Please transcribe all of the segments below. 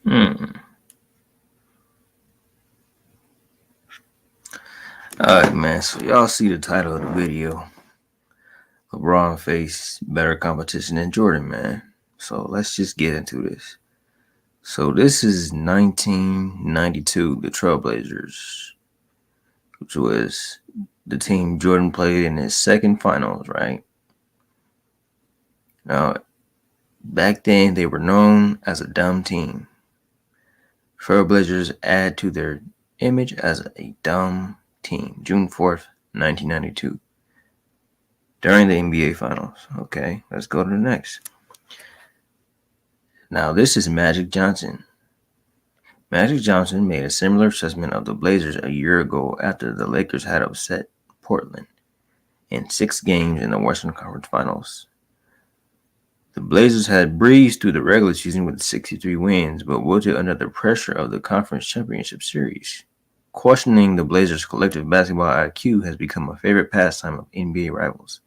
Hmm. Alright, man. So y'all see the title of the video. LeBron faced better competition than Jordan, man. So let's just get into this. So this is 1992, the Trailblazers, which was the team Jordan played in his second finals, right? Now, back then they were known as a dumb team. Trailblazers add to their image as a dumb team. June 4th, 1992. During the NBA Finals. Okay, let's go to the next. Now, this is Magic Johnson. Magic Johnson made a similar assessment of the Blazers a year ago after the Lakers had upset Portland in 6 games in the Western Conference Finals. The Blazers had breezed through the regular season with 63 wins, but wilted under the pressure of the Conference Championship Series. Questioning the Blazers' collective basketball IQ has become a favorite pastime of NBA rivals,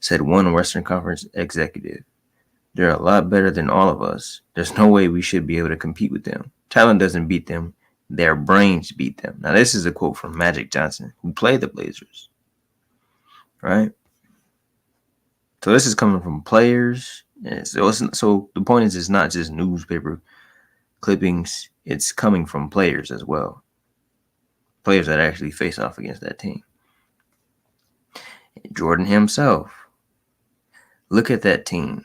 said one Western Conference executive. They're a lot better than all of us. There's no way we should be able to compete with them. Talent doesn't beat them. Their brains beat them. Now, this is a quote from Magic Johnson, who played the Blazers. Right? So this is coming from players. So the point is, it's not just newspaper clippings. It's coming from players as well. Players that actually face off against that team. Jordan himself. Look at that team.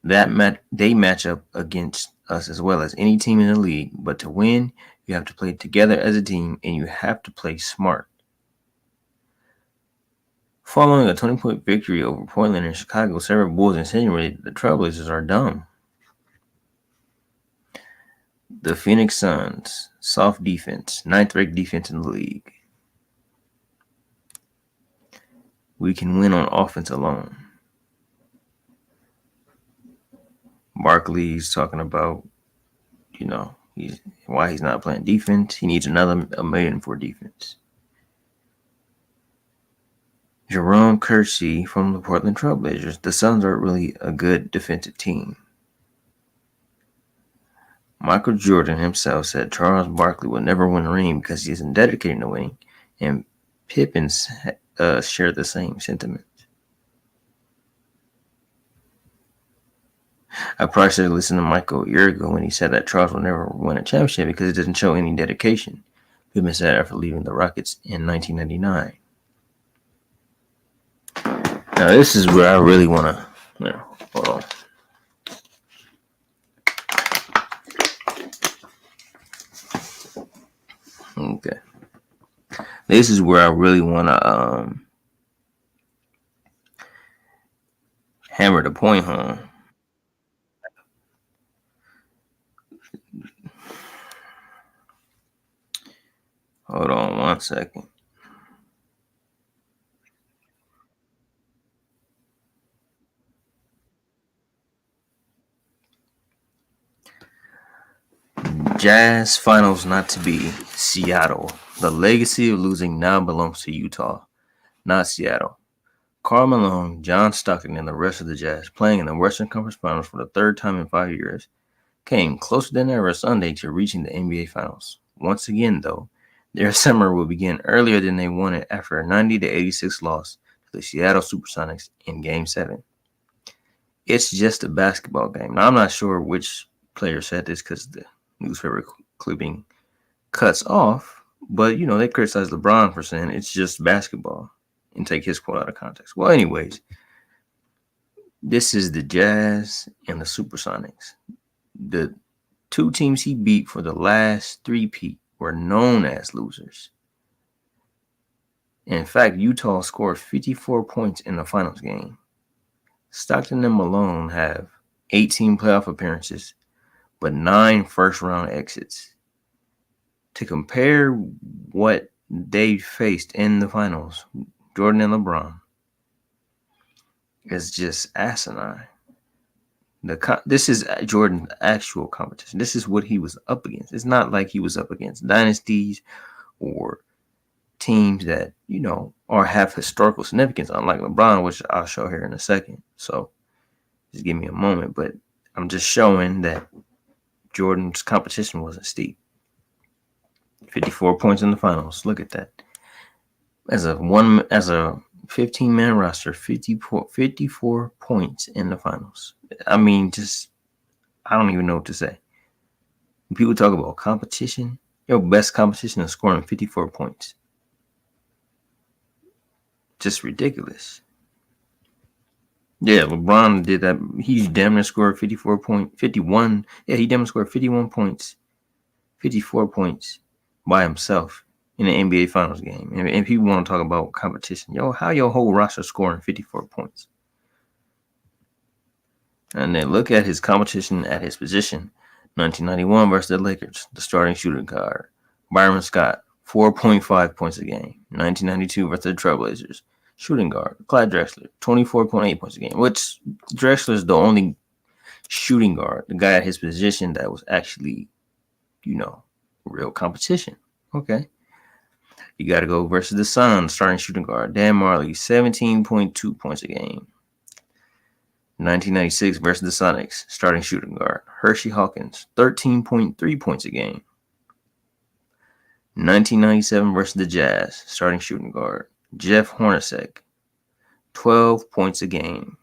They match up against us as well as any team in the league. But to win, you have to play together as a team and you have to play smart. Following a 20-point victory over Portland and Chicago, several Bulls insinuated the Trailblazers are dumb. The Phoenix Suns, soft defense, 9th-ranked defense in the league. We can win on offense alone. Barkley's talking about, why he's not playing defense. He needs another $1 million for defense. Jerome Kersey from the Portland Trailblazers. The Suns aren't really a good defensive team. Michael Jordan himself said Charles Barkley will never win a ring because he isn't dedicated to winning, and Pippen shared the same sentiment. I probably should have listened to Michael a year ago when he said that Charles will never win a championship because it doesn't show any dedication. Pippen said after leaving the Rockets in 1999. Now this is where I really want to, hold on. Okay. This is where I really want to hammer the point home. Hold on 1 second. Jazz finals not to be. Seattle. The legacy of losing now belongs to Utah, not Seattle. Karl Malone, John Stockton, and the rest of the Jazz, playing in the Western Conference Finals for the 3rd time in 5 years, came closer than ever Sunday to reaching the NBA Finals. Once again, though, their summer will begin earlier than they wanted after a 90-86 loss to the Seattle Supersonics in Game 7. It's just a basketball game. Now, I'm not sure which player said this because the newspaper clipping cuts off, but, they criticize LeBron for saying it's just basketball and take his quote out of context. Well, anyways, this is the Jazz and the Supersonics. The 2 teams he beat for the last three-peat were known as losers. In fact, Utah scored 54 points in the finals game. Stockton and Malone have 18 playoff appearances, but 9 first-round exits. To compare what they faced in the finals, Jordan and LeBron, is just asinine. This is Jordan's actual competition. This is what he was up against. It's not like he was up against dynasties or teams that, or have historical significance, unlike LeBron, which I'll show here in a second. So just give me a moment. But I'm just showing that Jordan's competition wasn't steep. 54 points in the finals. Look at that. As a 15-man roster, 54 points in the finals. I mean, just I don't even know what to say. When people talk about competition, your best competition is scoring 54 points. Just ridiculous. Yeah, LeBron did that. He damn near scored 51. Yeah, he damn near scored 51 points, 54 points by himself in the NBA Finals game. And people want to talk about competition. How your whole roster scoring 54 points? And then look at his competition at his position. 1991 versus the Lakers, the starting shooting guard. Byron Scott, 4.5 points a game. 1992 versus the Trailblazers, shooting guard. Clyde Drexler, 24.8 points a game, which Drexler is the only shooting guard, the guy at his position that was actually, real competition. Okay. You got to go versus the Suns, starting shooting guard. Dan Marley, 17.2 points a game. 1996 versus the Sonics, starting shooting guard. Hershey Hawkins, 13.3 points a game. 1997 versus the Jazz, starting shooting guard. Jeff Hornacek, 12 points a game.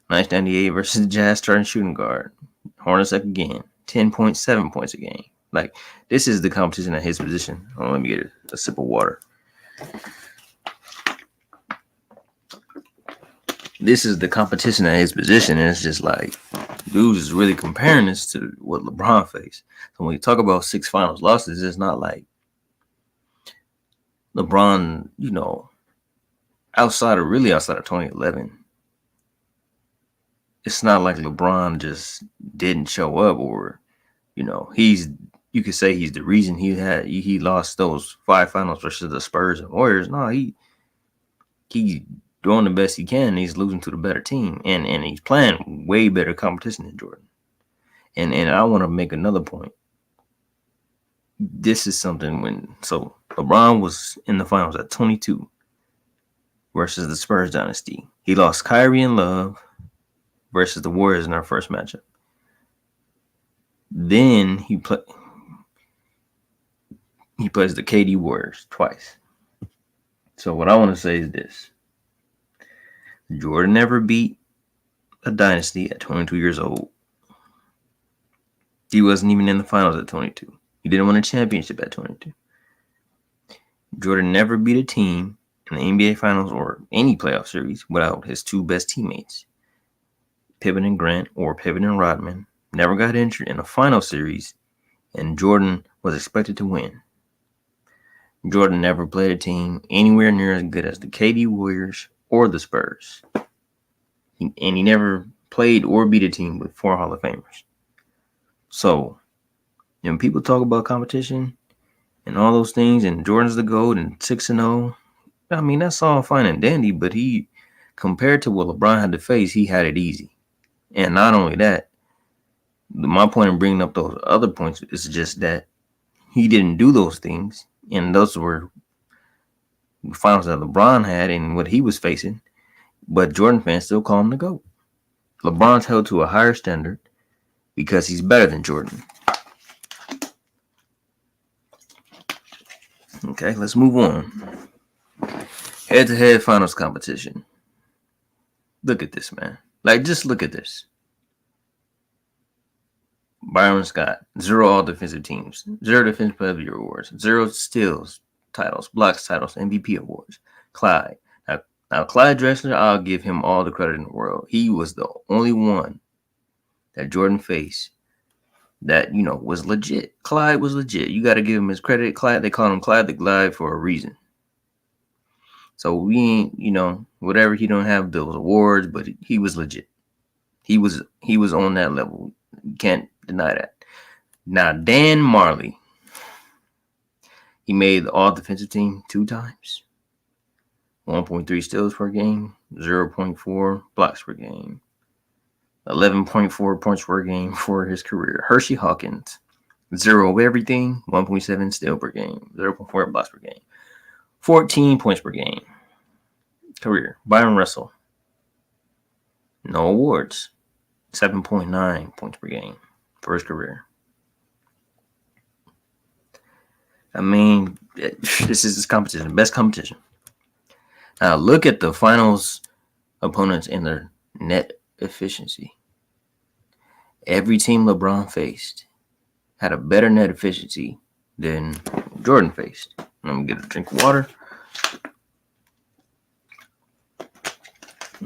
1998 versus the Jazz, starting shooting guard. Hornacek again, 10.7 points a game. Like, this is the competition at his position. Oh, let me get a sip of water. This is the competition at his position, and it's just like, dude is really comparing this to what LeBron faced. So when you talk about 6 finals losses, it's not like LeBron, outside of 2011. It's not like LeBron just didn't show up, or, you could say he's the reason he lost those 5 finals versus the Spurs and Warriors. No, he doing the best he can. And he's losing to the better team, and he's playing way better competition than Jordan. And I want to make another point. This is something so LeBron was in the finals at 22 versus the Spurs dynasty. He lost Kyrie and Love versus the Warriors in our first matchup. Then he plays the KD Warriors twice. So what I want to say is this. Jordan never beat a dynasty at 22 years old. He wasn't even in the finals at 22. He didn't win a championship at 22. Jordan never beat a team in the NBA Finals or any playoff series without his 2 best teammates, Pippen and Grant, or Pippen and Rodman. Never got injured in a final series, and Jordan was expected to win. Jordan never played a team anywhere near as good as the KD Warriors or the Spurs. And he never played or beat a team with 4 Hall of Famers. So, when people talk about competition and all those things, and Jordan's the GOAT and 6-0, I mean, that's all fine and dandy, but he, compared to what LeBron had to face, he had it easy. And not only that, my point in bringing up those other points is just that he didn't do those things, and those were finals that LeBron had and what he was facing, but Jordan fans still call him the GOAT. LeBron's held to a higher standard because he's better than Jordan. Okay, let's move on. Head-to-head finals competition. Look at this, man. Just look at this. Byron Scott, 0 all-defensive teams, 0 defensive player of the year awards, 0 steals titles, blocks titles, MVP awards. Clyde. Now, Clyde Drexler, I'll give him all the credit in the world. He was the only one that Jordan faced that, was legit. Clyde was legit. You got to give him his credit. Clyde, they call him Clyde the Glide for a reason. So we ain't, whatever, he don't have those awards, but he was legit. He was on that level. You can't deny that. Now, Dan Marley, he made the all-defensive team 2 times. 1.3 steals per game, 0.4 blocks per game, 11.4 points per game for his career. Hershey Hawkins, 0 of everything, 1.7 steal per game, 0.4 blocks per game, 14 points per game. Career. Byron Russell, no awards, 7.9 points per game for his career. I mean, this is his competition, best competition. Now look at the finals opponents and their net efficiency. Every team LeBron faced had a better net efficiency than Jordan faced. Let me get a drink of water.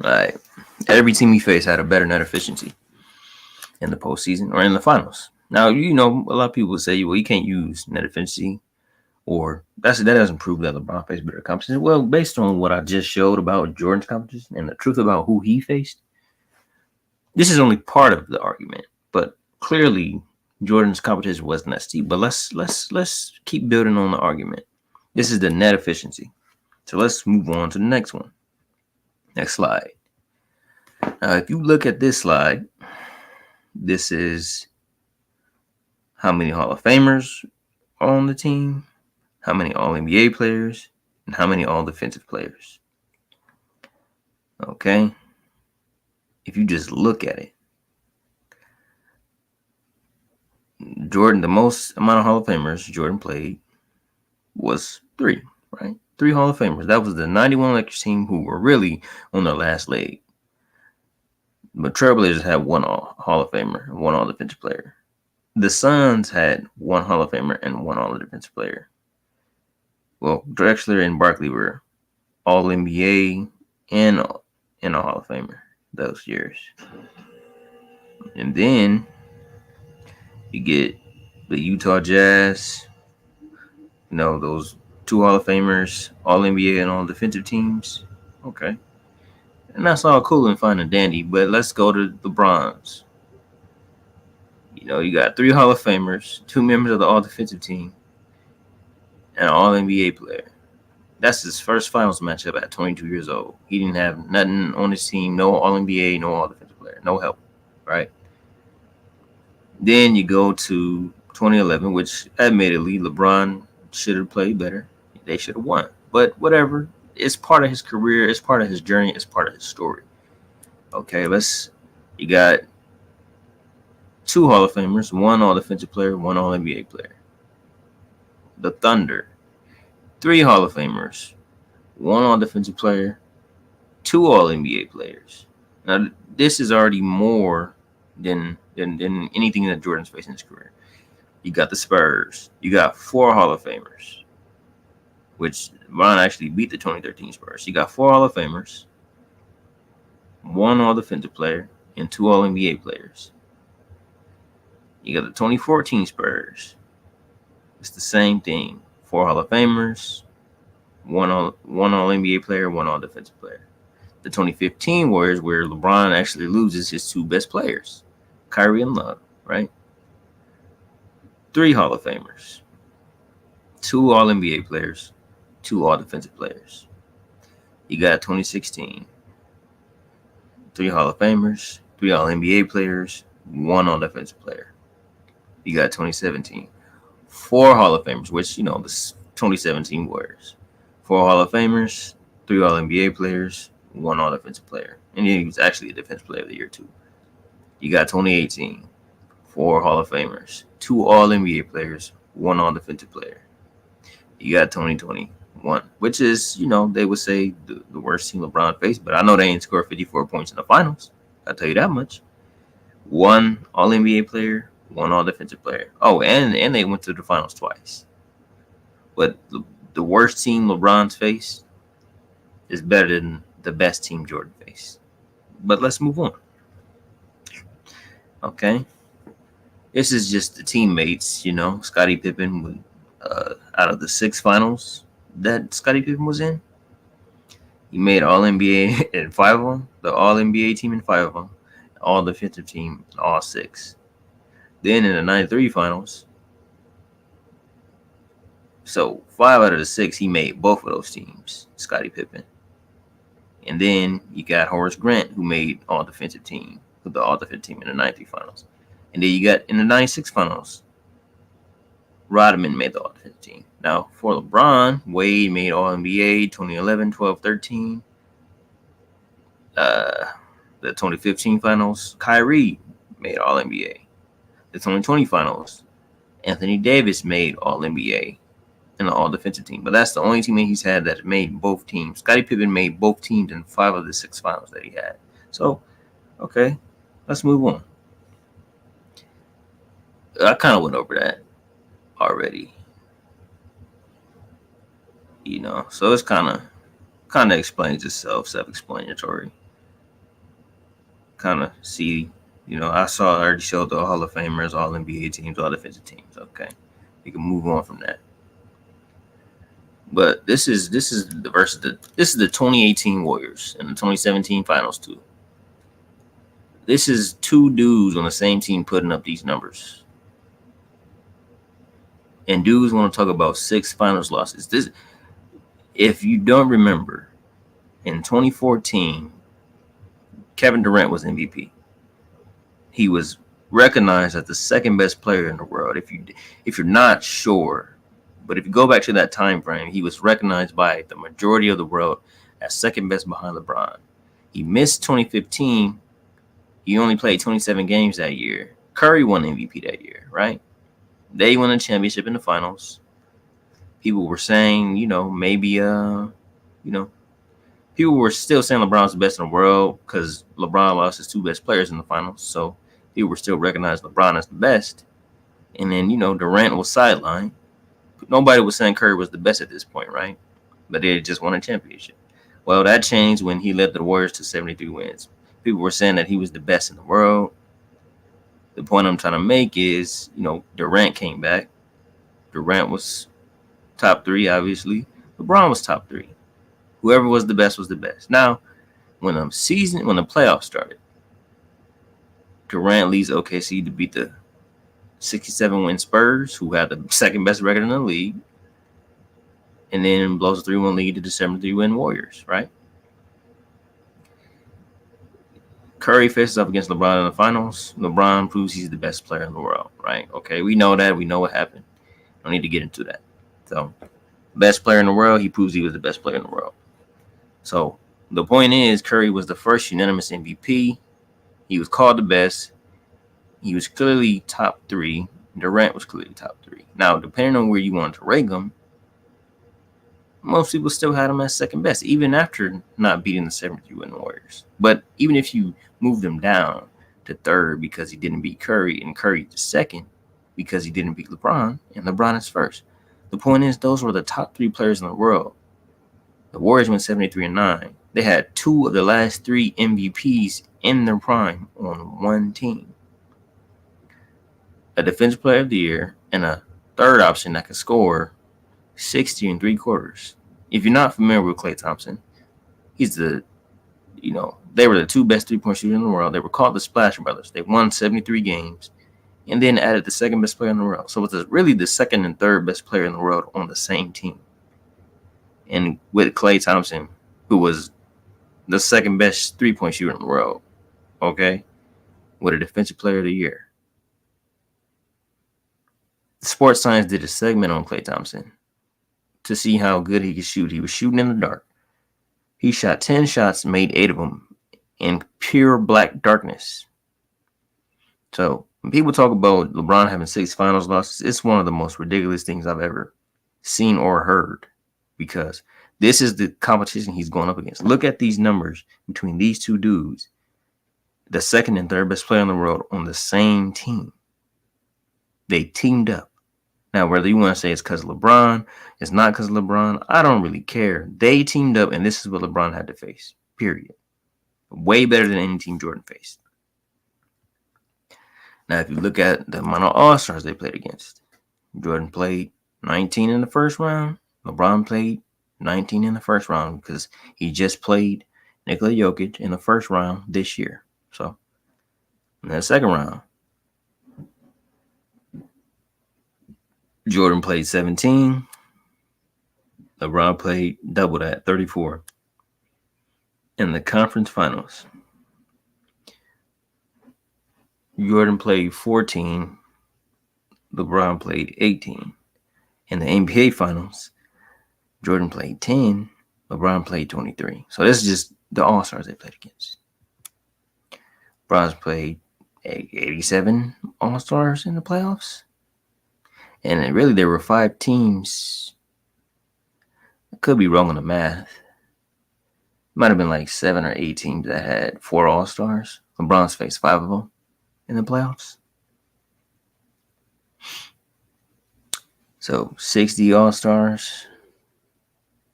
All right. Every team he faced had a better net efficiency in the postseason or in the finals. Now, you know, a lot of people say, well, you can't use net efficiency, or that doesn't prove that LeBron faced better competition. Well, based on what I just showed about Jordan's competition and the truth about who he faced, this is only part of the argument. But clearly, Jordan's competition wasn't that steep. But let's keep building on the argument. This is the net efficiency. So let's move on to the next one. Next slide. Now, if you look at this slide, this is how many Hall of Famers are on the team, how many All-NBA players, and how many All-Defensive players. Okay? If you just look at it, Jordan, the most amount of Hall of Famers Jordan played was 3, right? 3 Hall of Famers. That was the 91 Lakers team who were really on their last leg. But Trailblazers had 1 Hall of Famer and 1 All-Defensive player. The Suns had 1 Hall of Famer and 1 All-Defensive player. Well, Drexler and Barkley were All-NBA and a Hall of Famer those years. And then you get the Utah Jazz, you know, those 2 Hall of Famers, All-NBA and All-Defensive teams. Okay. And that's all cool and fine and dandy, but let's go to the Bronze. You know, you got 3 Hall of Famers, 2 members of the All-Defensive team, and an All-NBA player. That's his first finals matchup at 22 years old. He didn't have nothing on his team, no All-NBA, no All-Defensive player, no help, right? Then you go to 2011, which admittedly LeBron should have played better. They should have won. But whatever. It's part of his career. It's part of his journey. It's part of his story. Okay, you got 2 Hall of Famers, 1 All-Defensive player, 1 All-NBA player. The Thunder, 3 Hall of Famers, 1 All-Defensive player, 2 All-NBA players. Now, this is already more than anything that Jordan's faced in his career. You got the Spurs. You got 4 Hall of Famers, which Ron actually beat the 2013 Spurs. You got 4 Hall of Famers, 1 All-Defensive player, and 2 All-NBA players. You got the 2014 Spurs. It's the same thing. 4 Hall of Famers, 1 All-NBA player, 1 All-Defensive player. The 2015 Warriors, where LeBron actually loses his 2 best players, Kyrie and Love, right? 3 Hall of Famers, 2 All-NBA players, 2 All-Defensive players. You got 2016, 3 Hall of Famers, 3 All-NBA players, 1 All-Defensive player. You got 2017, 4 Hall of Famers, which, you know, the 2017 Warriors. 4 Hall of Famers, 3 All-NBA players, 1 All-Defensive player. And he was actually a Defensive Player of the Year, too. You got 2018, 4 Hall of Famers, 2 All-NBA players, 1 All-Defensive player. You got 2021, which is, you know, they would say the worst team LeBron faced, but I know they ain't scored 54 points in the finals. I'll tell you that much. 1 All-NBA player, 1 All-Defensive player. Oh, and they went to the finals twice. But the worst team LeBron's faced is better than the best team Jordan faced. But let's move on. Okay. This is just the teammates, you know. Scottie Pippen, out of the 6 finals that Scottie Pippen was in, he made All-NBA in 5 of them, the All-NBA team in 5 of them, All-Defensive team in all 6. Then in the 93 finals, so 5 out of the 6, he made both of those teams, Scottie Pippen. And then you got Horace Grant, who made All-Defensive team, with the All-Defensive team in the 93 finals. And then you got in the 96 finals, Rodman made the All-Defensive team. Now, for LeBron, Wade made All-NBA 2011, 12, 13. The 2015 finals, Kyrie made All-NBA. The 2020 finals, Anthony Davis made All-NBA. in the all-defensive team. But that's the only teammate he's had that made both teams. Scottie Pippen made both teams in 5 of the 6 finals that he had. So, okay, let's move on. I kind of went over that already. So it's kind of explains itself, self-explanatory. Kind of see, I already showed the Hall of Famers, all NBA teams, all defensive teams. Okay, we can move on from that. But this is the 2018 Warriors and the 2017 Finals too. This is 2 dudes on the same team putting up these numbers. And dudes want to talk about 6 finals losses. If you don't remember, in 2014, Kevin Durant was MVP. He was recognized as the second best player in the world. If you're not sure, but if you go back to that time frame, he was recognized by the majority of the world as second best behind LeBron. He missed 2015. He only played 27 games that year. Curry won MVP that year, right? They won a championship in the finals. People were saying, maybe, people were still saying LeBron's the best in the world because LeBron lost his 2 best players in the finals. So people were still recognizing LeBron as the best. And then, Durant was sidelined. Nobody was saying Curry was the best at this point, right? But they had just won a championship. Well, that changed when he led the Warriors to 73 wins. People were saying that he was the best in the world. The point I'm trying to make is, Durant came back. Durant was top 3, obviously. LeBron was top 3. Whoever was the best was the best. Now, when the playoffs started, Durant leads OKC to beat the 67-win Spurs, who had the second best record in the league, and then blows a 3-1 lead to the 73-win Warriors, right? Curry faces up against LeBron in the finals. LeBron proves he's the best player in the world, right? Okay, we know that. We know what happened. Don't need to get into that. So, best player in the world, he proves he was the best player in the world. So, the point is, Curry was the first unanimous MVP. He was called the best. He was clearly top 3. Durant was clearly top 3. Now, depending on where you want to rank him, most people still had him as second best, even after not beating the 73-win Warriors. But even if you moved him down to 3rd because he didn't beat Curry, and Curry to 2nd because he didn't beat LeBron, and LeBron is 1st. The point is, those were the top 3 players in the world. The Warriors went 73-9. They had 2 of the last 3 MVPs in their prime on one team. A defensive player of the year and a 3rd option that could score 60 3/4. If you're not familiar with Klay Thompson, he's they were the 2 best 3-point shooters in the world. They were called the Splash Brothers. They won 73 games and then added the 2nd best player in the world. So it's really the 2nd and 3rd best player in the world on the same team. And with Klay Thompson, who was the 2nd best 3-point shooter in the world, okay, with a defensive player of the year. Sports Science did a segment on Klay Thompson to see how good he could shoot. He was shooting in the dark. He shot 10 shots, made 8 of them in pure black darkness. So when people talk about LeBron having 6 finals losses, it's one of the most ridiculous things I've ever seen or heard, because this is the competition he's going up against. Look at these numbers between these 2 dudes, the 2nd and 3rd best player in the world on the same team. They teamed up. Now, whether you want to say it's because of LeBron, it's not because of LeBron, I don't really care. They teamed up, and this is what LeBron had to face, period. Way better than any team Jordan faced. Now, if you look at the amount of All-Stars they played against, Jordan played 19 in the first round. LeBron played 19 in the first round because he just played Nikola Jokic in the first round this year. So, in the second round, Jordan played 17. LeBron played double that, 34. In the conference finals, Jordan played 14. LeBron played 18. In the NBA finals, Jordan played 10. LeBron played 23. So this is just the All-Stars they played against. LeBron's played 87 All-Stars in the playoffs. And really, there were 5 teams Could be wrong on the math. Might have been like 7 or 8 teams that had 4 All-Stars. LeBron's faced 5 of them in the playoffs. So 60 All-Stars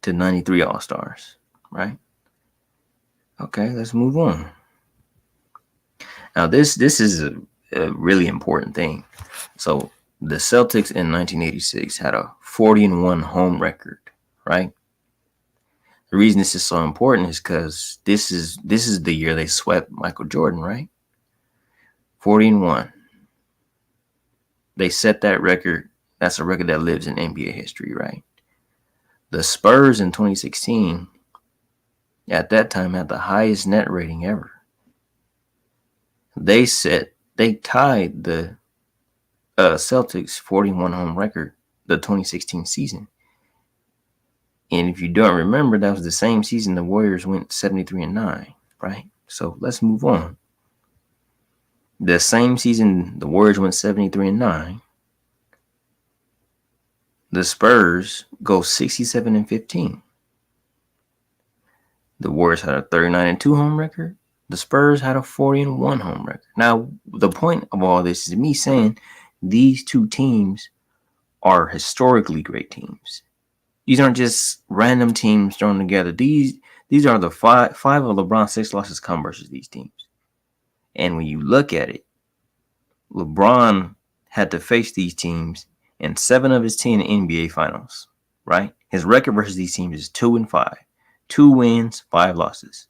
to 93 All-Stars, right? Okay, let's move on. Now this is a really important thing. So the Celtics in 1986 had a 40-1 home record, right? The reason this is so important is because this is the year they swept Michael Jordan, right? 40-1. They set that record. That's a record that lives in NBA history, right? The Spurs in 2016 at that time had the highest net rating ever. They tied the Celtics 41 home record the 2016 season. And if you don't remember, that was the same season the Warriors went 73-9, right? So let's move on. The same season the Warriors went 73-9, the Spurs go 67-15. The Warriors had a 39-2 home record. The Spurs had a 40-1 home record. Now, the point of all this is me saying these two teams are historically great teams. These aren't just random teams thrown together. These are the five of LeBron's 6 losses come versus these teams. And when you look at it, LeBron had to face these teams in 7 of his 10 NBA finals, right? His record versus these teams is 2-5. 2 wins, 5 losses.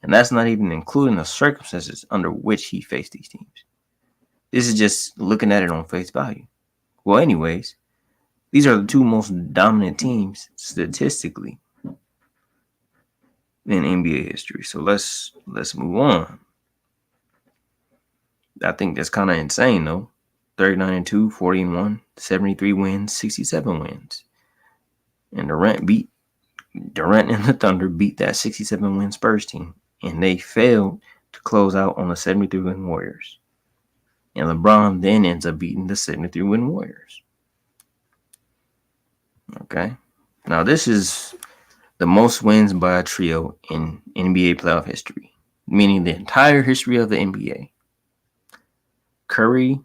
And that's not even including the circumstances under which he faced these teams. This is just looking at it on face value. Well, anyways, these are the 2 most dominant teams statistically in NBA history. So let's move on. I think that's kind of insane, though. 39-2, 40-1, 73 wins, 67 wins. And Durant and the Thunder beat that 67-win Spurs team. And they failed to close out on the 73-win Warriors. And LeBron then ends up beating the 73-win Warriors. Okay. Now, this is the most wins by a trio in NBA playoff history, meaning the entire history of the NBA. Curry,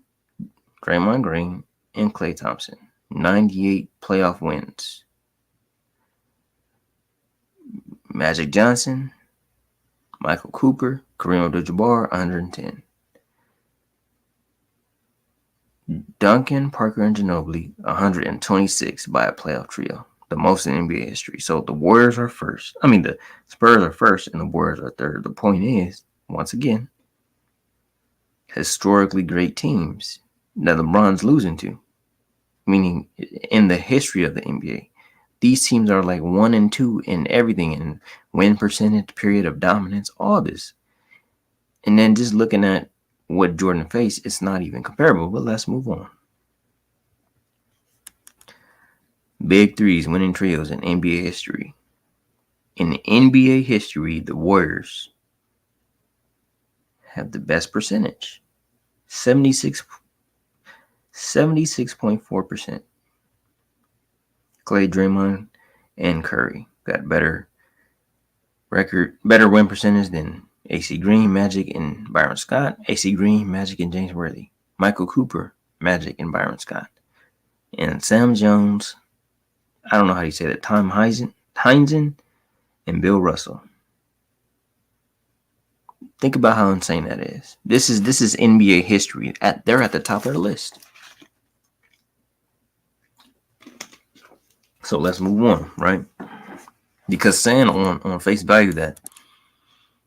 Draymond Green, and Klay Thompson. 98 playoff wins. Magic Johnson, Michael Cooper, Kareem Abdul-Jabbar, 110. Duncan, Parker, and Ginobili, 126 by a playoff trio. The most in NBA history. So the Warriors are first. The Spurs are first and the Warriors are third. The point is, once again, historically great teams that LeBron's losing to. Meaning, in the history of the NBA, these teams are like 1 and 2 in everything, in win percentage, period of dominance, all this. And then just looking at what Jordan faced, it's not even comparable. But let's move on. Big threes, winning trios in NBA history. In NBA history, the Warriors have the best percentage. 76.4%. Klay, Draymond, and Curry got better win percentage than AC Green, Magic, and Byron Scott. AC Green, Magic, and James Worthy. Michael Cooper, Magic, and Byron Scott. And Sam Jones, I don't know how you say that, Tom Heinzen, and Bill Russell. Think about how insane that is. This is NBA history. They're at the top of the list. So let's move on, right? Because saying on face value that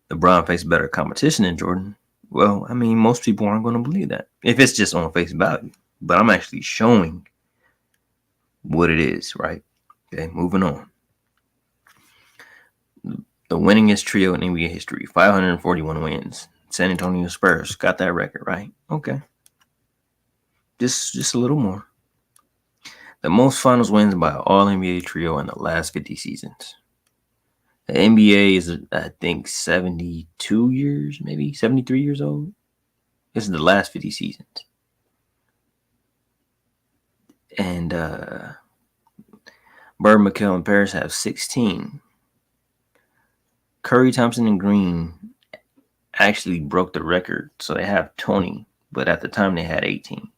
LeBron faced better competition than Jordan, well, most people aren't going to believe that if it's just on face value. But I'm actually showing what it is, right? Okay, moving on. The winningest trio in NBA history, 541 wins. San Antonio Spurs got that record, right? Okay. Just a little more. The most finals wins by an all-NBA trio in the last 50 seasons. The NBA is, I think, 72 years, maybe 73 years old. This is the last 50 seasons. And Bird, McHale, and Paris have 16. Curry, Thompson, and Green actually broke the record, so they have 20, but at the time they had 18.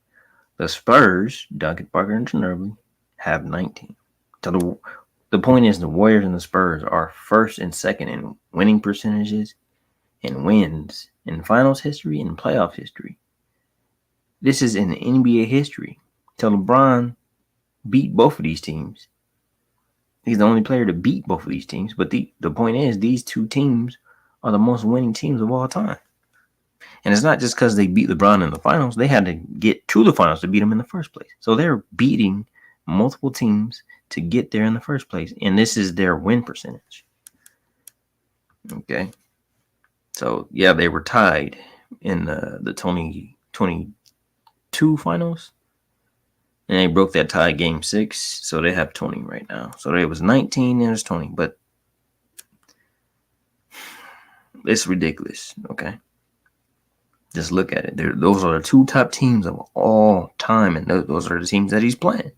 The Spurs, Duncan, Parker, and Ginobili, have 19. So the point is the Warriors and the Spurs are first and second in winning percentages and wins in finals history and playoff history. This is in NBA history. So LeBron beat both of these teams. He's the only player to beat both of these teams. But the point is, these two teams are the most winning teams of all time. And it's not just because they beat LeBron in the finals. They had to get to the finals to beat him in the first place. So they're beating multiple teams to get there in the first place. And this is their win percentage. Okay. So, yeah, they were tied in the 2022 finals. And they broke that tie game 6. So they have 20 right now. So it was 19 and it was 20. But it's ridiculous. Okay. Just look at it. Those are the two top teams of all time. And those are the teams that he's playing.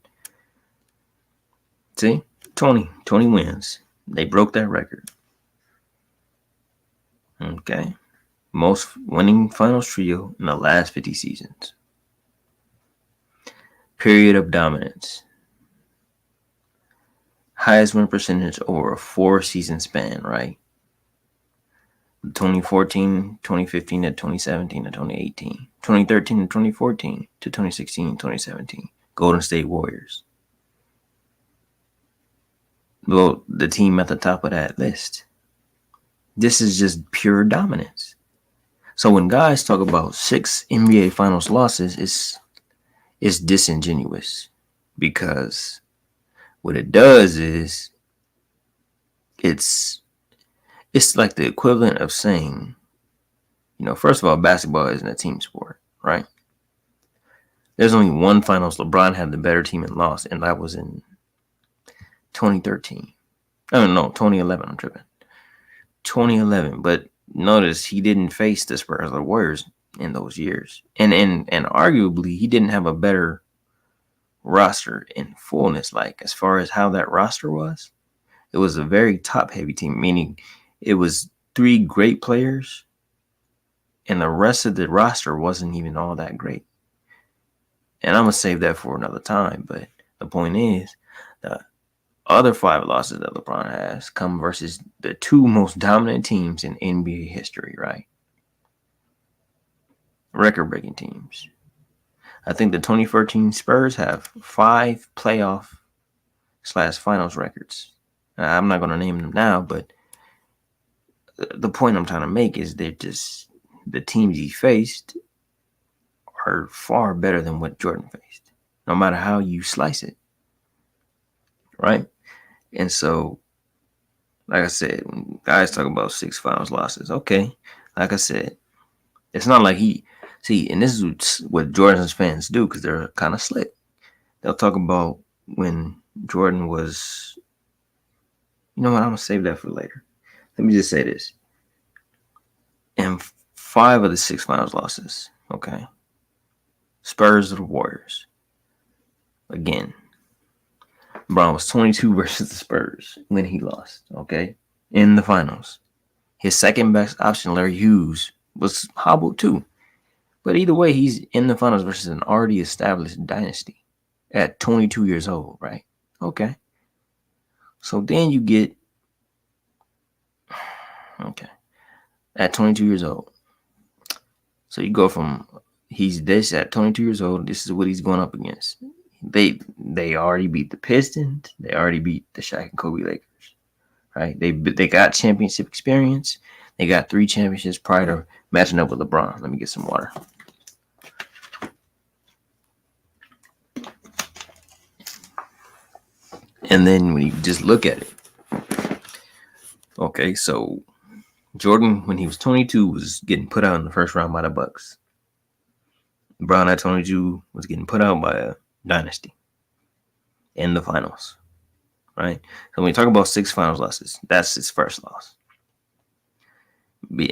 See? 20 wins. They broke that record. Okay. Most winning finals trio in the last 50 seasons. Period of dominance. Highest win percentage over a 4-season span, right? 2014, 2015 to 2017 to 2018. 2013 to 2014 to 2016 to 2017. Golden State Warriors. Well, the team at the top of that list. This is just pure dominance. So when guys talk about 6 NBA Finals losses, it's disingenuous, because what it does is it's like the equivalent of saying, first of all, basketball isn't a team sport, right? There's only one finals LeBron had the better team and lost, and that was in 2013. I don't know, 2011. I'm tripping. 2011, but notice he didn't face the Spurs or the Warriors in those years, and arguably he didn't have a better roster in fullness. Like, as far as how that roster was, it was a very top heavy team, meaning it was 3 great players and the rest of the roster wasn't even all that great. And I'm gonna save that for another time, but the point is, the other 5 losses that LeBron has come versus the 2 most dominant teams in NBA history, right? Record-breaking teams. I think the 2013 Spurs have 5 playoff/finals records. I'm not going to name them now, but the point I'm trying to make is they're just, the teams he faced are far better than what Jordan faced, no matter how you slice it, right? And so, like I said, when guys talk about 6 finals losses, okay, like I said, it's not like and this is what Jordan's fans do, because they're kind of slick. They'll talk about when Jordan was, I'm going to save that for later. Let me just say this. In 5 of the 6 finals losses, okay, Spurs or the Warriors, again, LeBron was 22 versus the Spurs when he lost, okay, in the finals. His second best option, Larry Hughes, was hobbled too. But either way, he's in the finals versus an already established dynasty at 22 years old, right? Okay. So then you get, at 22 years old. So you go from, he's this at 22 years old, this is what he's going up against. They already beat the Pistons. They already beat the Shaq and Kobe Lakers, right? They got championship experience. They got 3 championships prior to matching up with LeBron. Let me get some water. And then when you just look at it, okay, so Jordan, when he was 22, was getting put out in the first round by the Bucks. LeBron at 22 was getting put out by a dynasty in the finals, right? So when we talk about 6 finals losses, that's his first loss.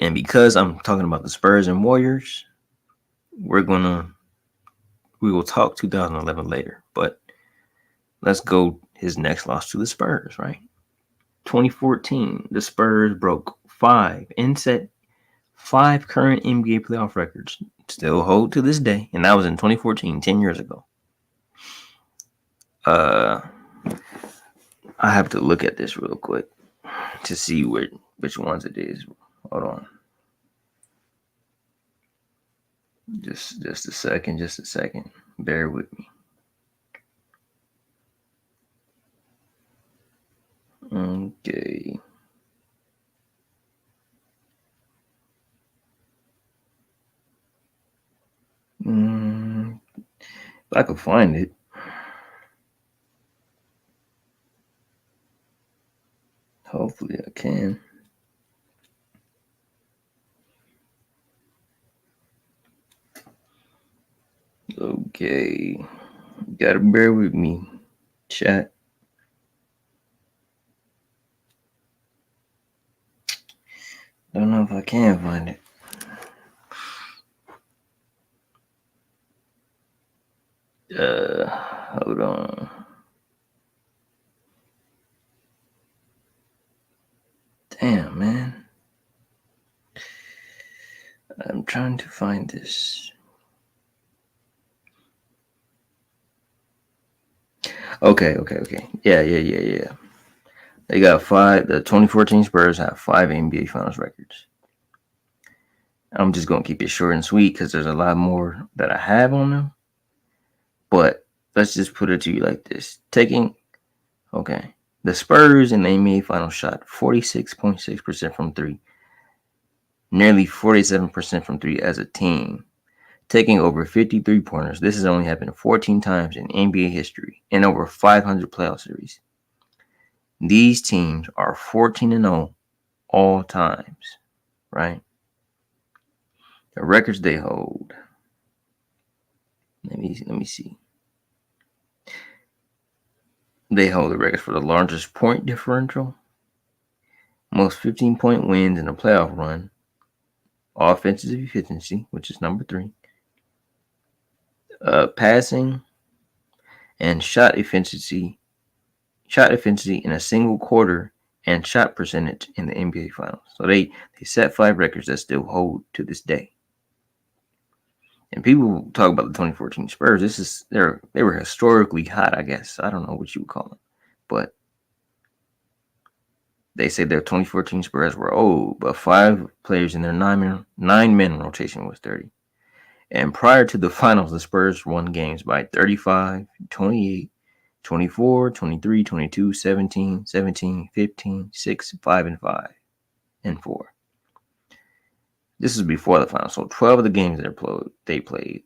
And because I'm talking about the Spurs and Warriors, we will talk 2011 later, but let's go his next loss to the Spurs, right? 2014, the Spurs broke five current NBA playoff records, still hold to this day, and that was in 2014, 10 years ago. I have to look at this real quick to see which ones it is. Hold on. Just a second. Bear with me. Okay. If I could find it. Hopefully I can. Okay. Gotta bear with me, chat. Don't know if I can find it. Hold on. Damn, man. I'm trying to find this. Okay. Yeah. They got five. The 2014 Spurs have 5 NBA Finals records. I'm just gonna keep it short and sweet because there's a lot more that I have on them. But let's just put it to you like this: the Spurs in the NBA Finals shot 46.6% from three, nearly 47% from three as a team, taking over 53 pointers. This has only happened 14 times in NBA history in over 500 playoff series. These teams are 14-0 all times, right? The records they hold. Let me see. They hold the records for the largest point differential, most 15-point wins in a playoff run, offensive efficiency, which is number 3, passing, and shot efficiency in a single quarter, and shot percentage in the NBA Finals. So they set 5 records that still hold to this day. And people talk about the 2014 Spurs. They were historically hot, I guess. I don't know what you would call them, but they say their 2014 Spurs were old, but 5 players in their 9-man rotation was 30. And prior to the finals, the Spurs won games by 35, 28, 24, 23, 22, 17, 17, 15, 6, 5, and 5, and 4. This is before the finals. So 12 of the games they played,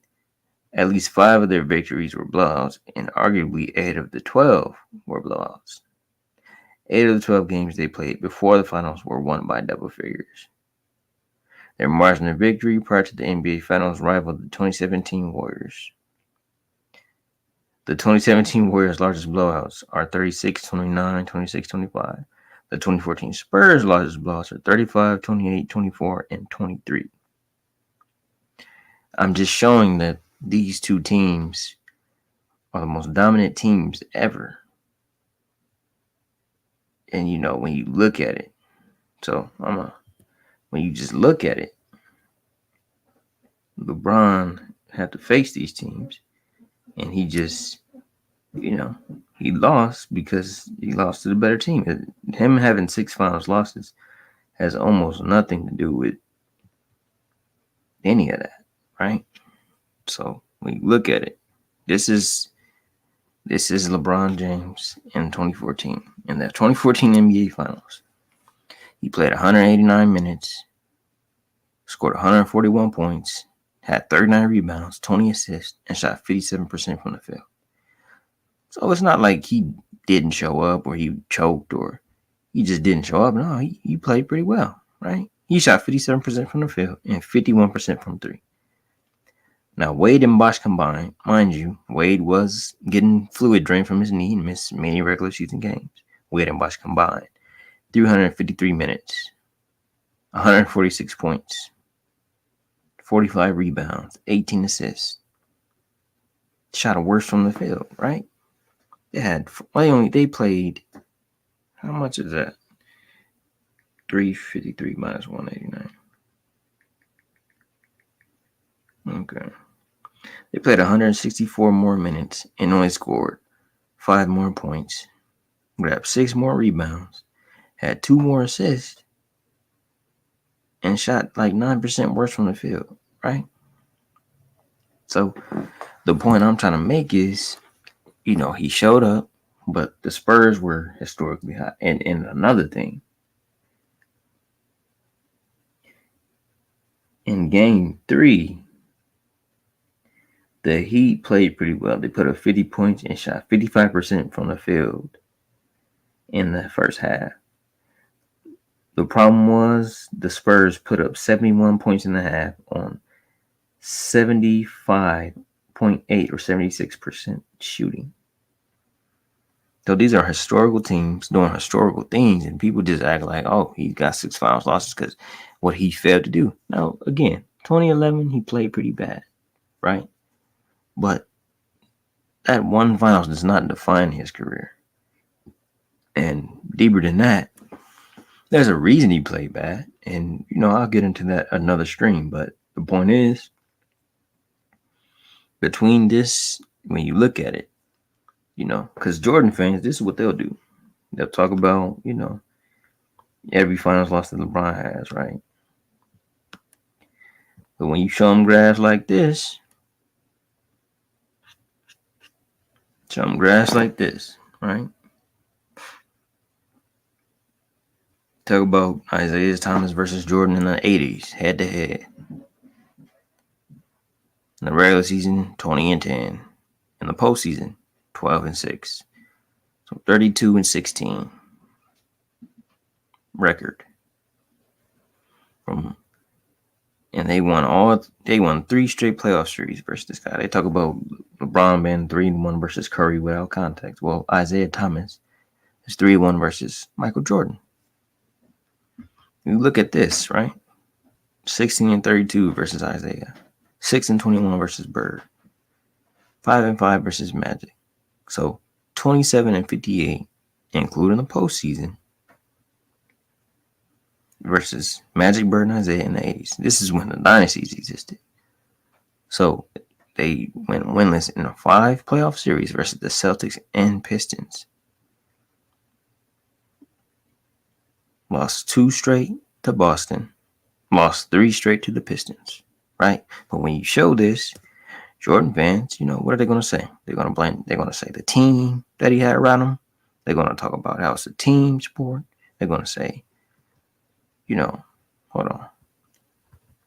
at least 5 of their victories were blowouts, and arguably 8 of the 12 were blowouts. 8 of the 12 games they played before the finals were won by double figures. Their margin of victory prior to the NBA Finals rivaled the 2017 Warriors. The 2017 Warriors' largest blowouts are 36-29, 26-25. The 2014 Spurs' largest blowouts are 35, 28, 24, and 23. I'm just showing that these two teams are the most dominant teams ever. And when you look at it, when you just look at it, LeBron had to face these teams, and he just, he lost because he lost to the better team. Him having 6 finals losses has almost nothing to do with any of that, right? So when you look at it, this is LeBron James in 2014. In the 2014 NBA Finals, he played 189 minutes, scored 141 points, had 39 rebounds, 20 assists, and shot 57% from the field. So it's not like he didn't show up or he choked or he just didn't show up. No, he played pretty well, right? He shot 57% from the field and 51% from 3. Now, Wade and Bosh combined, mind you, Wade was getting fluid drained from his knee and missed many regular season games. Wade and Bosh combined 353 minutes, 146 points, 45 rebounds, 18 assists. Shot a worse from the field, right? They played, how much is that? 353 minus 189. Okay. They played 164 more minutes and only scored 5 more points, grabbed 6 more rebounds, had 2 more assists, and shot like 9% worse from the field, right? So the point I'm trying to make is, he showed up, but the Spurs were historically high. And another thing, in game 3, the Heat played pretty well. They put up 50 points and shot 55% from the field in the first half. The problem was the Spurs put up 71 points in the half on 75.8 or 76% shooting. So these are historical teams doing historical things, and people just act like, oh, he got 6 finals losses because what he failed to do. Now, again, 2011, he played pretty bad, right? But that one finals does not define his career. And deeper than that, there's a reason he played bad. And, I'll get into that another stream. But the point is, between this, when you look at it, because Jordan fans, this is what they'll do. They'll talk about, every finals loss that LeBron has, right? But when you show them graphs like this, right? Talk about Isaiah Thomas versus Jordan in the 80s, head to head. In the regular season, 20-10. In the postseason, 12-6. So 32-16 record. And they won 3 straight playoff series versus this guy. They talk about LeBron being 3-1 versus Curry without context. Well, Isaiah Thomas is 3-1 versus Michael Jordan. You look at this, right? 16-32 versus Isaiah. 6-21 versus Bird. 5-5 versus Magic. So 27-58, including the postseason, versus Magic, Bird, and Isaiah in the 80s. This is when the dynasties existed. So they went winless in a 5 playoff series versus the Celtics and Pistons. Lost 2 straight to Boston. Lost 3 straight to the Pistons. Right? But when you show this, Jordan fans, what are they going to say? They're going to say the team that he had around him. They're going to talk about how it's a team sport. They're going to say, hold on.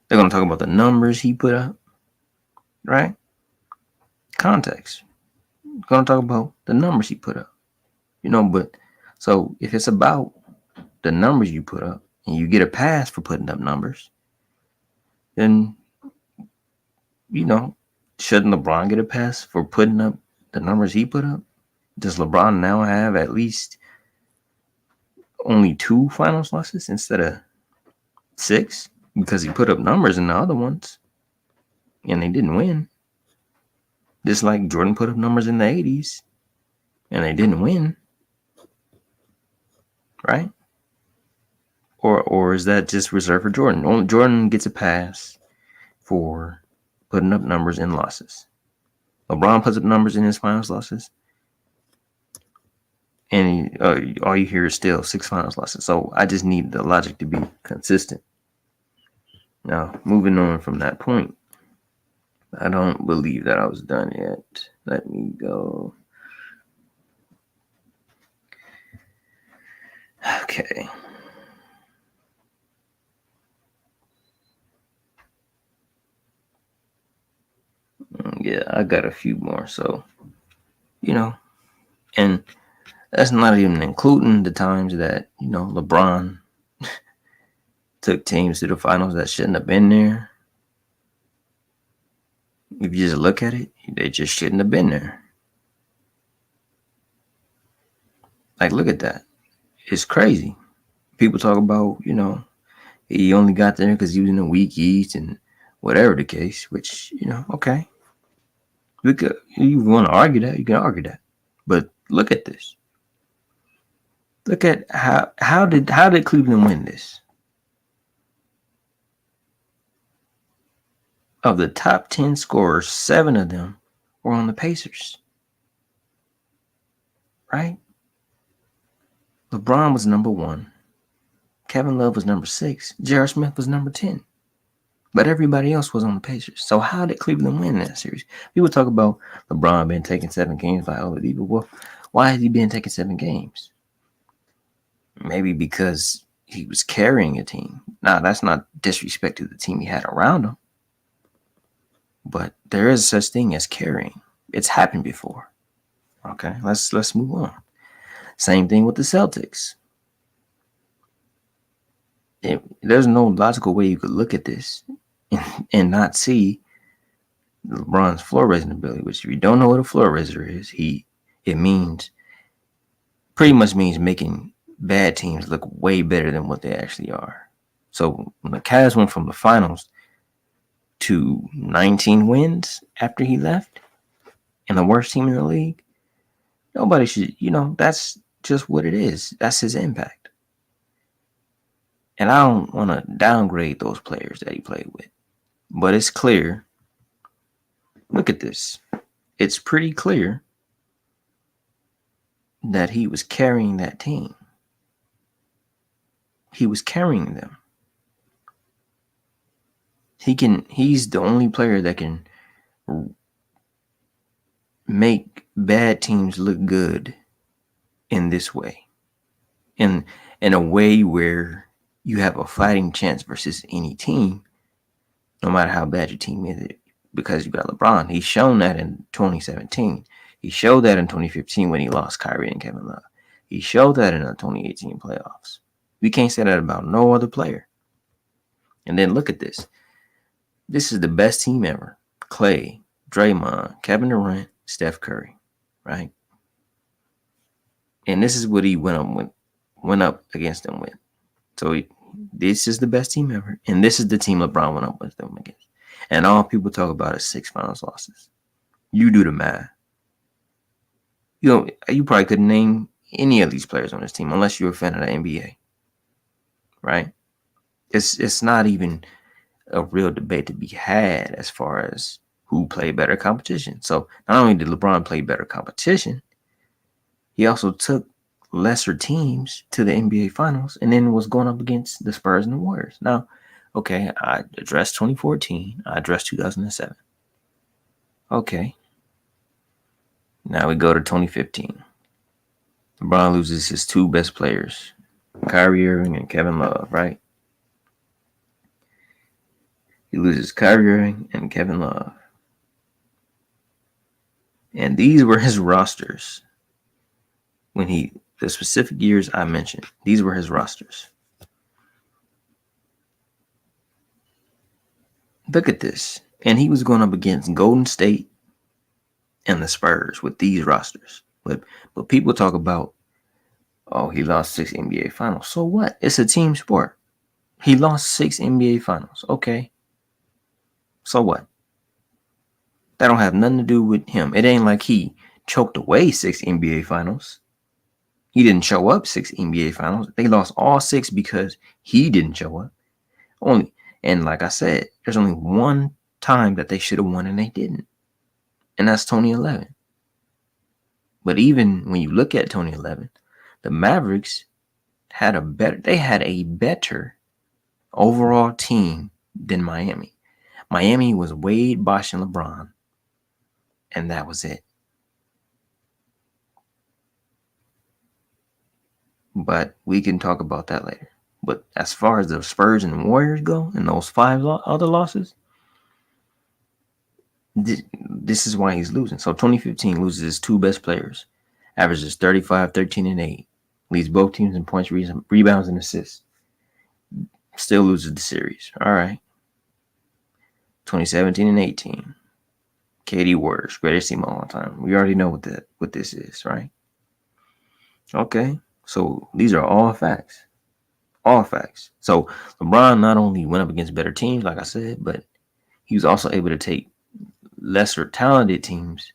They're going to talk about the numbers he put up, right? Context. They're going to talk about the numbers he put up, but so if it's about the numbers you put up and you get a pass for putting up numbers, then, shouldn't LeBron get a pass for putting up the numbers he put up? Does LeBron now have at least only 2 finals losses instead of 6? Because he put up numbers in the other ones and they didn't win. Just like Jordan put up numbers in the 80s and they didn't win. Right? Or is that just reserved for Jordan? Only Jordan gets a pass for putting up numbers in losses. LeBron puts up numbers in his finals losses, and all you hear is still 6 finals losses. So I just need the logic to be consistent. Now, moving on from that point, I don't believe that I was done yet. Let me go. Okay. Yeah, I got a few more. So, and that's not even including the times that, LeBron took teams to the finals that shouldn't have been there. If you just look at it, they just shouldn't have been there. Like, look at that. It's crazy. People talk about, he only got there because he was in the weak East and whatever the case, which, okay. You want to argue that, you can argue that. But Look at this. Look at how did Cleveland win this? Of the top 10 scorers, 7 of them were on the Pacers. Right? LeBron was number 1. Kevin Love was number 6. J.R. Smith was number 10. But everybody else was on the Pacers. So how did Cleveland win that series? People talk about LeBron being taking 7 games by other people. Well, why has he been taking 7 games? Maybe because he was carrying a team. Now, that's not disrespect to the team he had around him. But there is such thing as carrying. It's happened before. Okay, let's move on. Same thing with the Celtics. There's no logical way you could look at this and not see LeBron's floor raising ability. Which, if you don't know what a floor raiser is, it means pretty much means making bad teams look way better than what they actually are. So when the Cavs went from the finals to 19 wins after he left, and the worst team in the league, nobody should, that's just what it is. That's his impact. And I don't want to downgrade those players that he played with. But it's clear. Look at this. It's pretty clear that he was carrying that team. He was carrying them. He's the only player that can make bad teams look good in this way. In a way where you have a fighting chance versus any team, no matter how bad your team is, because you got LeBron. He's shown that in 2017. He showed that in 2015 when he lost Kyrie and Kevin Love. He showed that in the 2018 playoffs. We can't say that about no other player. And then look at this. This is the best team ever. Clay, Draymond, Kevin Durant, Steph Curry, right? And this is what he went up against them with. So this is the best team ever. And this is the team LeBron went up with them against. And all people talk about is 6 finals losses. You do the math. You probably couldn't name any of these players on this team unless you're a fan of the NBA. Right? It's not even a real debate to be had as far as who played better competition. So not only did LeBron play better competition, he also took lesser teams to the NBA Finals and then was going up against the Spurs and the Warriors. Now, okay, I addressed 2014. I addressed 2007. Okay. Now we go to 2015. LeBron loses his 2 best players, Kyrie Irving and Kevin Love, right? He loses Kyrie Irving and Kevin Love. And these were his rosters. The specific years I mentioned, these were his rosters. Look at this. And he was going up against Golden State and the Spurs with these rosters. But people talk about, oh, he lost 6 NBA Finals. So what? It's a team sport. He lost 6 NBA Finals. Okay. So what? That don't have nothing to do with him. It ain't like he choked away 6 NBA Finals. He didn't show up 6 NBA Finals. They lost all 6 because he didn't show up. And like I said, there's only one time that they should have won and they didn't. And that's 2011. But even when you look at 2011, the Mavericks had a better overall team than Miami. Miami was Wade, Bosh, and LeBron. And that was it. But we can talk about that later. But as far as the Spurs and Warriors go, and those 5 other losses, this is why he's losing. So 2015 loses his 2 best players, averages 35, 13, and 8, leads both teams in points, rebounds, and assists. Still loses the series. All right. 2017 and 18, KD Warriors, greatest team of all time. We already know what this is, right? Okay. So these are all facts. All facts. So LeBron not only went up against better teams, like I said, but he was also able to take lesser talented teams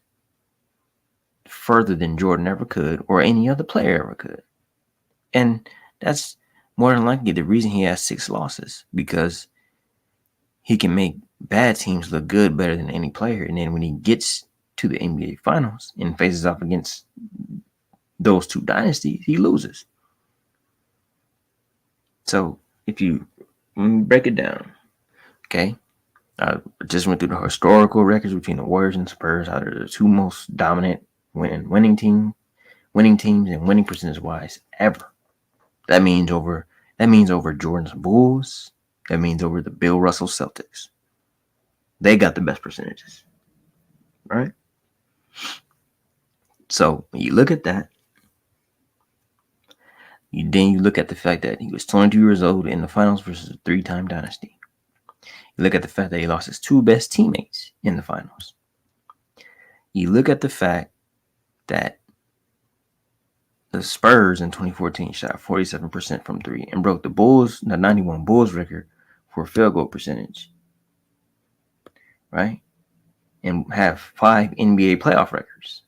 further than Jordan ever could or any other player ever could. And that's more than likely the reason he has 6 losses, because he can make bad teams look good better than any player. And then when he gets to the NBA Finals and faces off against those two dynasties, he loses. So if you break it down, okay, I just went through the historical records between the Warriors and Spurs. How they're the two most dominant winning teams and winning percentage wise ever. That means over Jordan's Bulls. That means over the Bill Russell Celtics. They got the best percentages, right? So when you look at that, then you look at the fact that he was 22 years old in the finals versus a 3-time dynasty. You look at the fact that he lost his 2 best teammates in the finals. You look at the fact that the Spurs in 2014 shot 47% from 3 and broke the 91 Bulls record for field goal percentage, right? And have 5 NBA playoff records,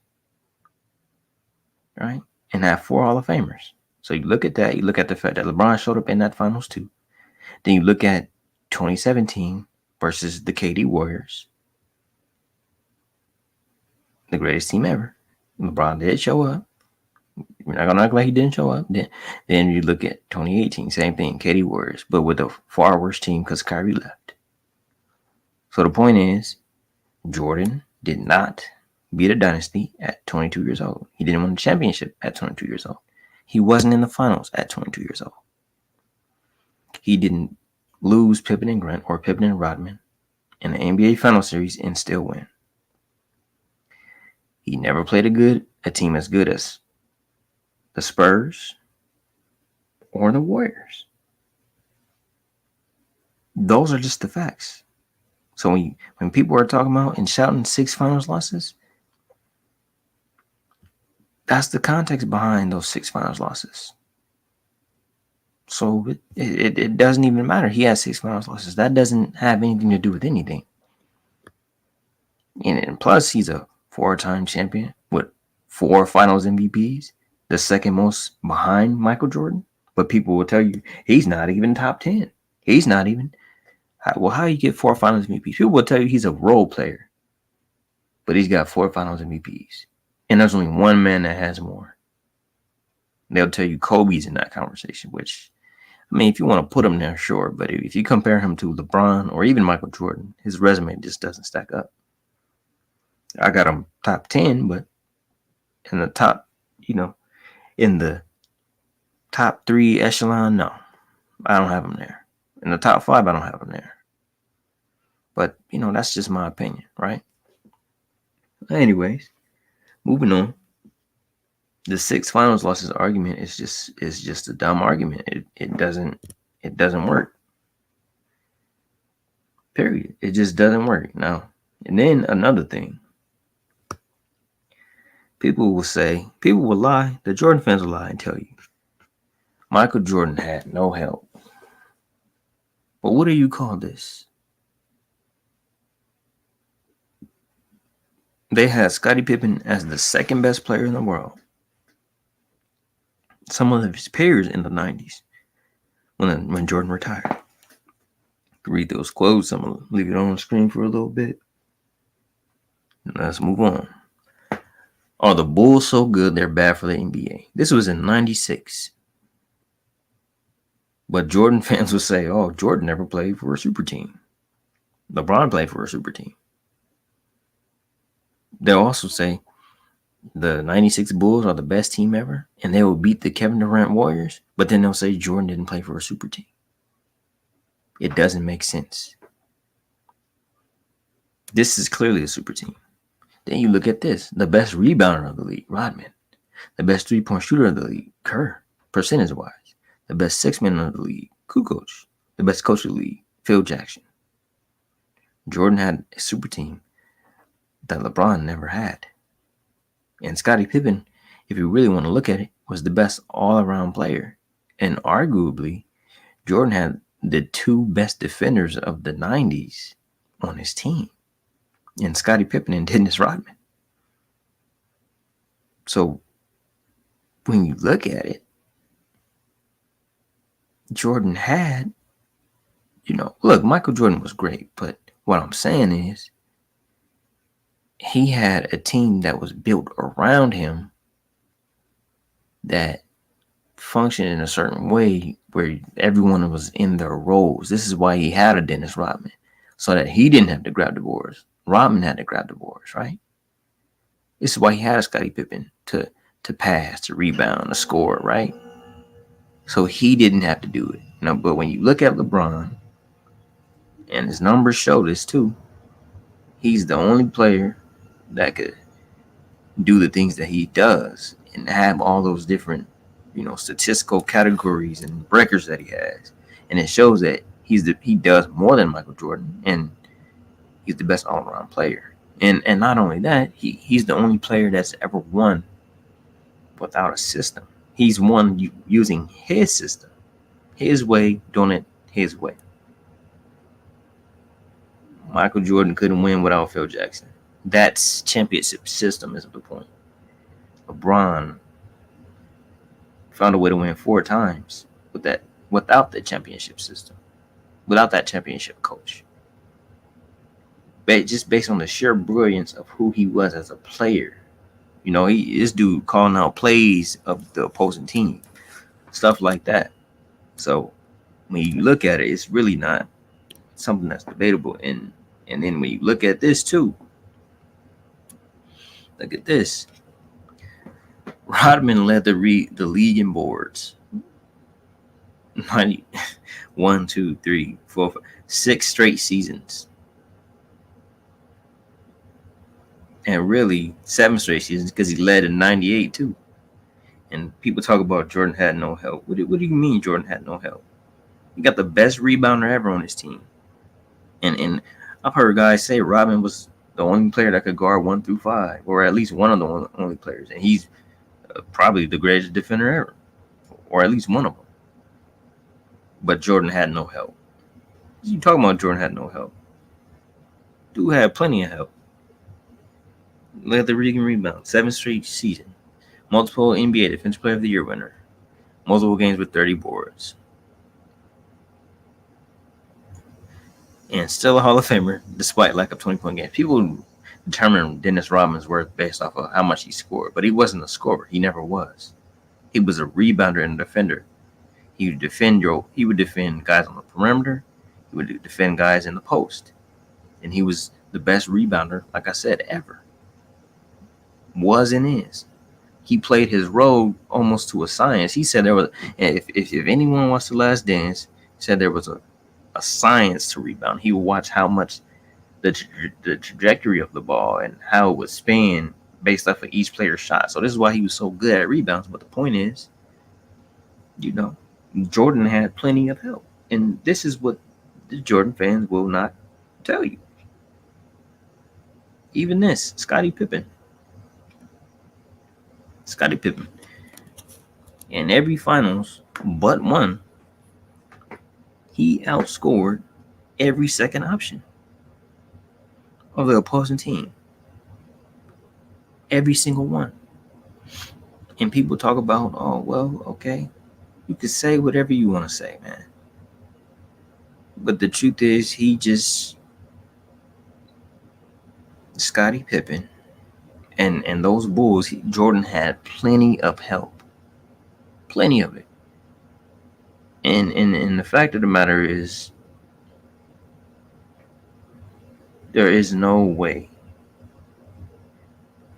right? And have 4 Hall of Famers. So you look at that, you look at the fact that LeBron showed up in that finals too. Then you look at 2017 versus the KD Warriors, the greatest team ever. LeBron did show up. We're not gonna act like he didn't show up. Then you look at 2018, same thing, KD Warriors, but with a far worse team because Kyrie left. So the point is, Jordan did not beat a dynasty at 22 years old. He didn't win a championship at 22 years old. He wasn't in the finals at 22 years old. He didn't lose Pippen and Grant or Pippen and Rodman in the NBA Final Series and still win. He never played a team as good as the Spurs or the Warriors. Those are just the facts. So when people are talking about and shouting 6 finals losses, that's the context behind those 6 finals losses. So it doesn't even matter. He has 6 finals losses. That doesn't have anything to do with anything. And plus, he's a 4-time champion with 4 finals MVPs, the second most behind Michael Jordan. But people will tell you he's not even top 10. He's not even. Well, how you get 4 finals MVPs? People will tell you he's a role player, but he's got 4 finals MVPs. And there's only one man that has more. They'll tell you Kobe's in that conversation, which, I mean, if you want to put him there, sure. But if you compare him to LeBron or even Michael Jordan, his resume just doesn't stack up. I got him top 10, but in the top, in the top 3 echelon, no, I don't have him there. In the top 5, I don't have him there. But, that's just my opinion, right? Anyways, moving on. The 6 finals losses argument is just a dumb argument. It doesn't work. Period. It just doesn't work. Now, and then another thing. People will lie. The Jordan fans will lie and tell you Michael Jordan had no help. But what do you call this? They had Scottie Pippen as the second best player in the world. Some of his peers in the 90s when Jordan retired. Read those quotes. I'm going to leave it on the screen for a little bit. Let's move on. Are the Bulls so good they're bad for the NBA? This was in 96. But Jordan fans will say, oh, Jordan never played for a super team. LeBron played for a super team. They'll also say the 96 Bulls are the best team ever, and they will beat the Kevin Durant Warriors, but then they'll say Jordan didn't play for a super team. It doesn't make sense. This is clearly a super team. Then you look at this. The best rebounder of the league, Rodman. The best 3-point shooter of the league, Kerr, percentage-wise. The best 6-man of the league, Kukoc. The best coach of the league, Phil Jackson. Jordan had a super team that LeBron never had. And Scottie Pippen, if you really want to look at it, was the best all-around player. And arguably, Jordan had the 2 best defenders of the 90s on his team. And Scottie Pippen and Dennis Rodman. So when you look at it, Jordan had, look, Michael Jordan was great, but what I'm saying is he had a team that was built around him that functioned in a certain way where everyone was in their roles. This is why he had a Dennis Rodman, so that he didn't have to grab the boards. Rodman had to grab the boards, right? This is why he had a Scottie Pippen to pass, to rebound, to score, right? So he didn't have to do it. But when you look at LeBron, and his numbers show this too, he's the only player that could do the things that he does and have all those different, statistical categories and records that he has. And it shows that he does more than Michael Jordan, and he's the best all around player. And not only that, he's the only player that's ever won without a system. He's won using his system, his way, doing it his way. Michael Jordan couldn't win without Phil Jackson. That's championship system is the point. LeBron found a way to win 4 times without the championship system, without that championship coach. Just based on the sheer brilliance of who he was as a player. This dude calling out plays of the opposing team, stuff like that. So when you look at it, it's really not something that's debatable. And then when you look at this too, look at this. Rodman led the league in boards. 1, 2, 3, 4, 5, 6 straight seasons. And really 7 straight seasons, because he led in 98 too. And people talk about Jordan had no help. What do you mean Jordan had no help? He got the best rebounder ever on his team. And I've heard guys say Rodman was the only player that could guard 1 through 5, or at least one of the only players. And he's probably the greatest defender ever, or at least one of them. But Jordan had no help. You talking about Jordan had no help? Dude had plenty of help. Led the league in rebounds, 7 straight season, multiple NBA Defensive Player of the Year winner, multiple games with 30 boards, and still a Hall of Famer despite lack of 20-point games. People determine Dennis Rodman's worth based off of how much he scored, but he wasn't a scorer. He never was. He was a rebounder and a defender. He would defend guys on the perimeter. He would defend guys in the post, and he was the best rebounder, like I said, ever. Was and is. He played his role almost to a science. He said there was, if anyone watched The Last Dance, he said there was a science to rebound. He would watch how much the trajectory of the ball and how it would spin based off of each player's shot. So this is why he was so good at rebounds. But the point is, Jordan had plenty of help. And this is what the Jordan fans will not tell you. Even this, Scottie Pippen. In every finals but one, he outscored every second option of the opposing team. Every single one. And people talk about, oh, well, okay, you can say whatever you want to say, man. But the truth is, Scottie Pippen, and those Bulls, Jordan had plenty of help. Plenty of it. And the fact of the matter is, there is no way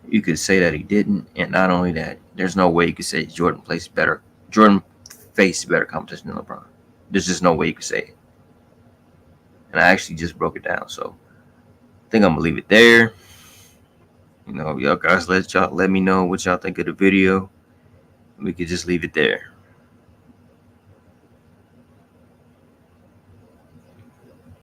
you could say that he didn't. And not only that, there's no way you could say Jordan faced better competition than LeBron. There's just no way you could say it. And I actually just broke it down. So I think I'm gonna leave it there. Y'all guys let me know what y'all think of the video. We could just leave it there.